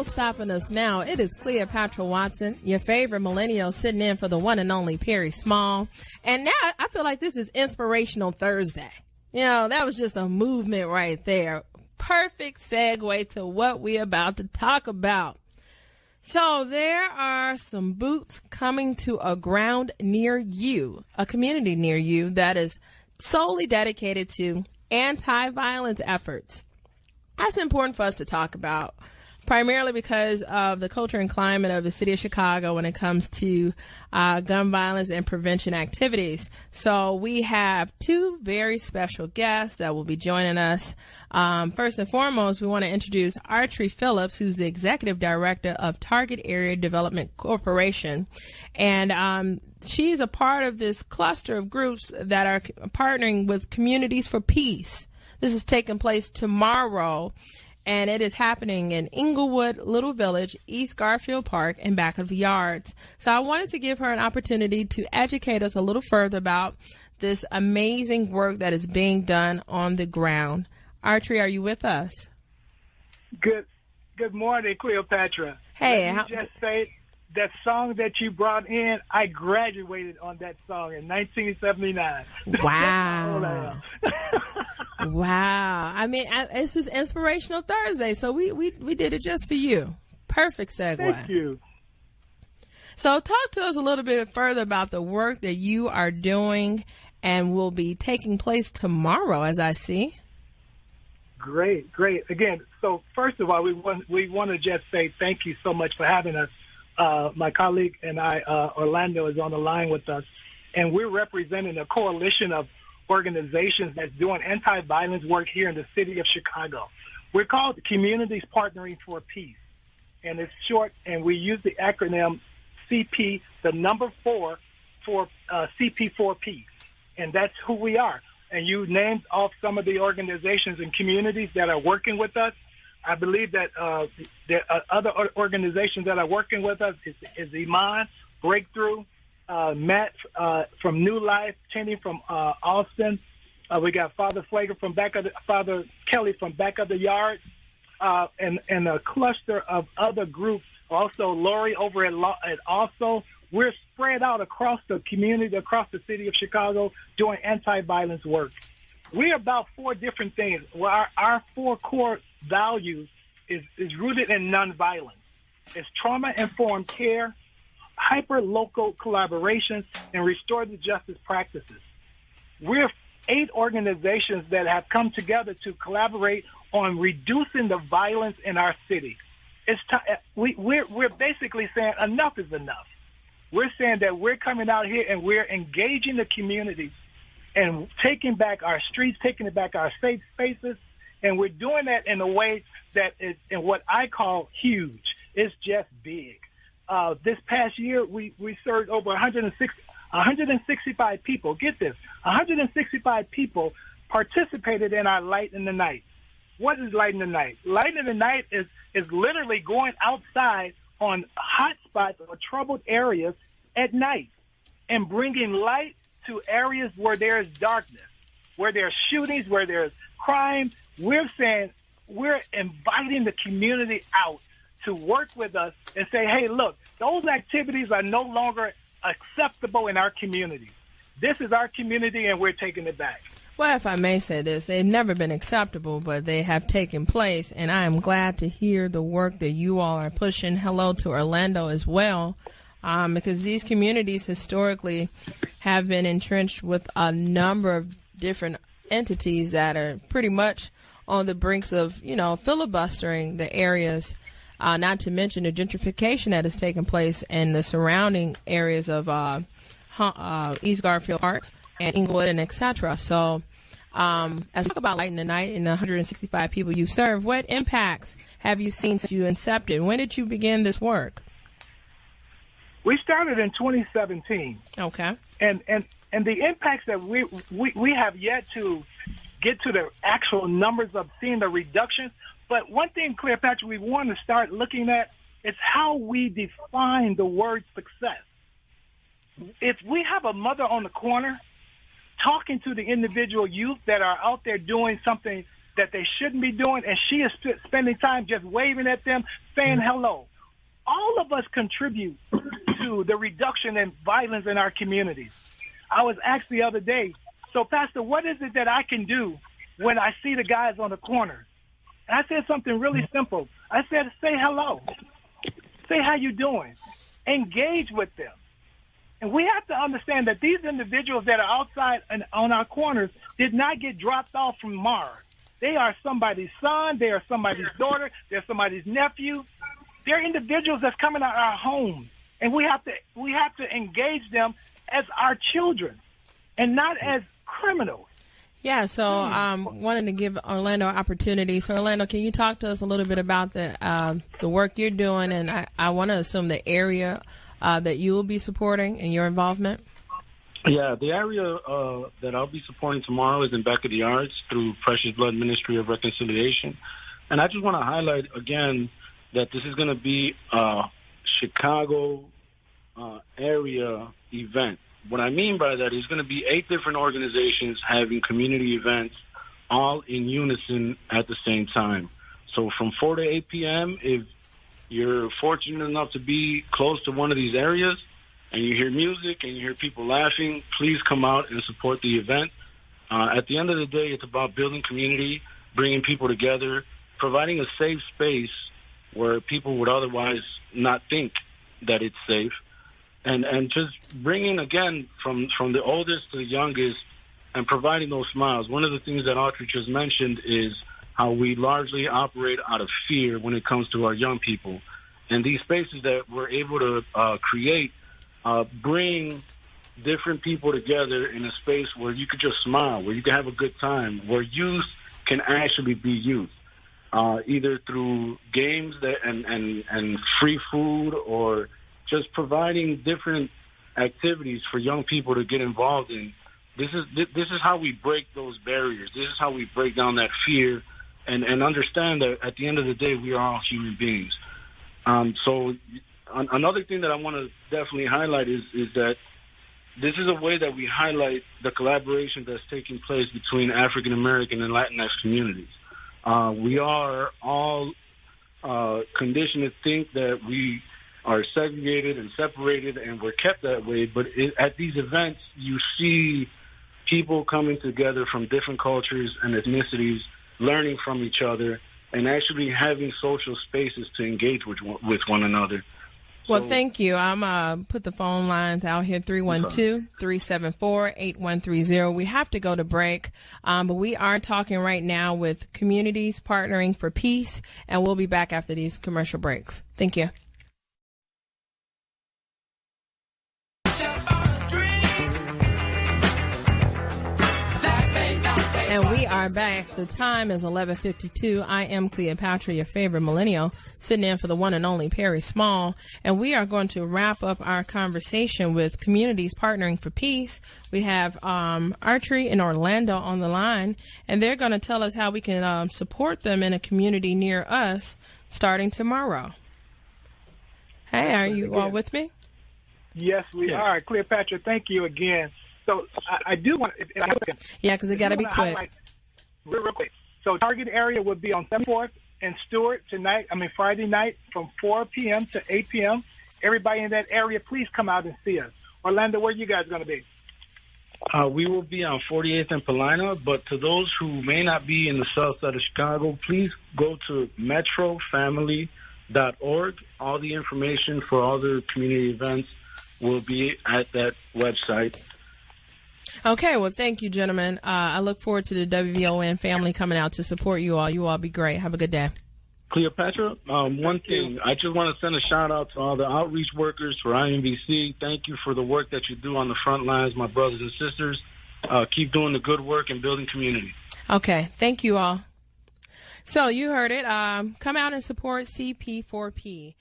no stopping us now. It is Cleopatra Watson, your favorite millennial, sitting in for the one and only Perry Small. And now I feel like this is Inspirational Thursday. You know, that was just a movement right there. Perfect segue to what we're about to talk about. So there are some boots coming to a ground near you, a community near you that is solely dedicated to anti-violence efforts. That's important for us to talk about, primarily because of the culture and climate of the city of Chicago when it comes to gun violence and prevention activities. So we have two very special guests that will be joining us. First and foremost, we want to introduce Archery Phillips, who's the Executive Director of Target Area Development Corporation. And she's a part of this cluster of groups that are partnering with Communities for Peace. This is taking place tomorrow, and it is happening in Inglewood, Little Village, East Garfield Park, and back of the yards. So I wanted to give her an opportunity to educate us a little further about this amazing work that is being done on the ground. Archery, are you with us? Good morning, Cleopatra. Hey, Let me just say that song that you brought in, I graduated on that song in 1979. Wow. Wow. I mean, this is Inspirational Thursday, so we did it just for you. Perfect segue. Thank you. So talk to us a little bit further about the work that you are doing and will be taking place tomorrow, as I see. Great. Again, so first of all, we want to just say thank you so much for having us. My colleague and I, Orlando, is on the line with us, and we're representing a coalition of organizations that's doing anti-violence work here in the city of Chicago. We're called Communities Partnering for Peace, and it's short, and we use the acronym CP, the number 4 for CP4P, and that's who we are. And you named off some of the organizations and communities that are working with us. I believe that there are other organizations that are working with us is Iman, Breakthrough, Matt from New Life, Cheney from Austin. We got Father Kelly from back of the yard, and a cluster of other groups. Also, Lori over at Also. We're spread out across the community, across the city of Chicago, doing anti-violence work. We're about 4 different things. Well, our 4 core values is rooted in nonviolence. It's trauma-informed care, hyper-local collaborations, and restorative justice practices. We're 8 organizations that have come together to collaborate on reducing the violence in our city. We're basically saying enough is enough. We're saying that we're coming out here and we're engaging the community and taking back our streets, taking back our safe spaces, and we're doing that in a way that is in what I call huge. It's just big. This past year, we served over 165 people. Get this, 165 people participated in our Light in the Night. What is Light in the Night? Light in the Night is literally going outside on hot spots or troubled areas at night and bringing light to areas where there is darkness, where there's shootings, where there's crime. We're saying we're inviting the community out to work with us and say, hey, look, those activities are no longer acceptable in our community. This is our community, and we're taking it back. Well, if I may say this, they've never been acceptable, but they have taken place, and I am glad to hear the work that you all are pushing. Hello to Orlando as well, because these communities historically have been entrenched with a number of different entities that are pretty much on the brinks of, filibustering the areas, not to mention the gentrification that has taken place in the surrounding areas of East Garfield Park and Inglewood and etc. So as we talk about Light in the Night and the 165 people you serve, what impacts have you seen since you incepted? When did you begin this work? We started in 2017. Okay. And the impacts that we have yet to get to the actual numbers of seeing the reductions. But one thing, Cleopatra, we want to start looking at is how we define the word success. If we have a mother on the corner talking to the individual youth that are out there doing something that they shouldn't be doing, and she is spending time just waving at them, saying hello. All of us contribute to the reduction in violence in our communities. I was asked the other day, so Pastor, what is it that I can do when I see the guys on the corner? And I said something really simple. I said, say hello. Say how you doing. Engage with them. And we have to understand that these individuals that are outside and on our corners did not get dropped off from Mars. They are somebody's son. They are somebody's daughter. They're somebody's nephew. They're individuals that's coming out of our homes. And we have to engage them as our children and not as criminals. Yeah, so wanted to give Orlando an opportunity. So, Orlando, can you talk to us a little bit about the work you're doing? And I want to assume the area that you will be supporting and your involvement. Yeah, the area that I'll be supporting tomorrow is in Beck of the Yards through Precious Blood Ministry of Reconciliation. And I just want to highlight again that this is going to be a Chicago area event. What I mean by that is going to be 8 different organizations having community events all in unison at the same time. So from 4 to 8 p.m., if you're fortunate enough to be close to one of these areas and you hear music and you hear people laughing, please come out and support the event. At the end of the day, it's about building community, bringing people together, providing a safe space where people would otherwise not think that it's safe. And just bringing, again, from the oldest to the youngest and providing those smiles. One of the things that Audrey just mentioned is how we largely operate out of fear when it comes to our young people. And these spaces that we're able to create bring different people together in a space where you could just smile, where you can have a good time, where youth can actually be youth, either through games and free food or just providing different activities for young people to get involved in. This is how we break those barriers. This is how we break down that fear and understand that at the end of the day, we are all human beings. So another thing that I want to definitely highlight is that this is a way that we highlight the collaboration that's taking place between African American and Latinx communities. We are all conditioned to think that we are segregated and separated, and we're kept that way. But at these events, you see people coming together from different cultures and ethnicities, learning from each other, and actually having social spaces to engage with one another. Well, thank you. I'm put the phone lines out here, 312-374-8130. We have to go to break, but we are talking right now with Communities Partnering for Peace, and we'll be back after these commercial breaks. Thank you. And we are back. The time is 11:52. I am Cleopatra, your favorite millennial, sitting in for the one and only Perry Small. And we are going to wrap up our conversation with Communities Partnering for Peace. We have Archery in Orlando on the line, and they're going to tell us how we can support them in a community near us starting tomorrow. Hey, are you all with me? Yes, we are. Cleopatra, thank you again. So I do want to... Yeah, because it got to be quick. Real quick. So target area would be on 74th and Stewart Friday night from 4 p.m. to 8 p.m. Everybody in that area, please come out and see us. Orlando, where are you guys going to be? We will be on 48th and Paulina, but to those who may not be in the south side of Chicago, please go to metrofamily.org. All the information for all the community events will be at that website. Okay, well, thank you, gentlemen. I look forward to the WVON family coming out to support you all. You all be great. Have a good day. Cleopatra, one thing. I just want to send a shout-out to all the outreach workers for IMBC. Thank you for the work that you do on the front lines, my brothers and sisters. Keep doing the good work and building community. Okay, thank you all. So you heard it. Come out and support CP4P.